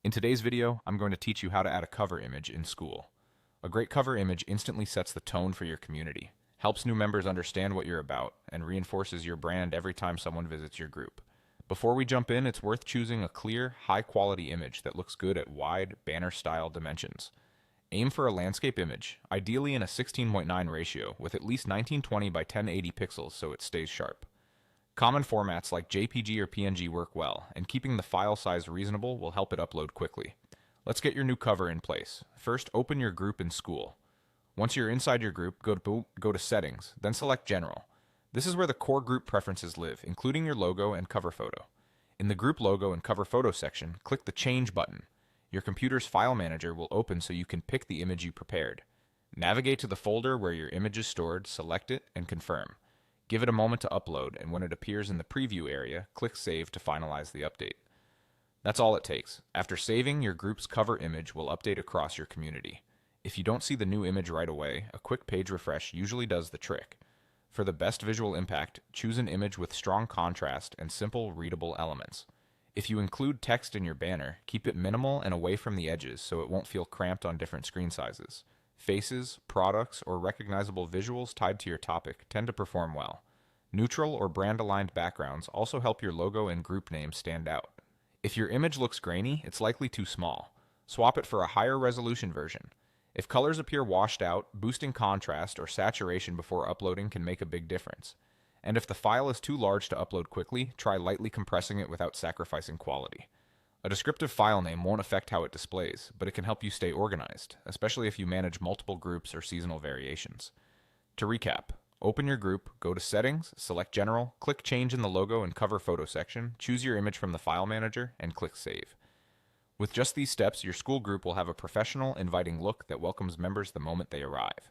In today's video, I'm going to teach you how to add a cover image in Skool. A great cover image instantly sets the tone for your community, helps new members understand what you're about, and reinforces your brand every time someone visits your group. Before we jump in, it's worth choosing a clear, high-quality image that looks good at wide, banner-style dimensions. Aim for a landscape image, ideally in a 16:9 ratio, with at least 1920 by 1080 pixels so it stays sharp. Common formats like JPG or PNG work well, and keeping the file size reasonable will help it upload quickly. Let's get your new cover in place. First, open your group in Skool. Once you're inside your group, go to Settings, then select General. This is where the core group preferences live, including your logo and cover photo. In the Group Logo and Cover Photo section, click the Change button. Your computer's file manager will open so you can pick the image you prepared. Navigate to the folder where your image is stored, select it, and confirm. Give it a moment to upload, and when it appears in the preview area, click Save to finalize the update. That's all it takes. After saving, your group's cover image will update across your community. If you don't see the new image right away, a quick page refresh usually does the trick. For the best visual impact, choose an image with strong contrast and simple, readable elements. If you include text in your banner, keep it minimal and away from the edges so it won't feel cramped on different screen sizes. Faces, products, or recognizable visuals tied to your topic tend to perform well. Neutral or brand-aligned backgrounds also help your logo and group name stand out. If your image looks grainy, it's likely too small. Swap it for a higher resolution version. If colors appear washed out, boosting contrast or saturation before uploading can make a big difference. And if the file is too large to upload quickly, try lightly compressing it without sacrificing quality. A descriptive file name won't affect how it displays, but it can help you stay organized, especially if you manage multiple groups or seasonal variations. To recap, open your group, go to Settings, select General, click Change in the Logo and Cover Photo section, choose your image from the file manager, and click Save. With just these steps, your Skool group will have a professional, inviting look that welcomes members the moment they arrive.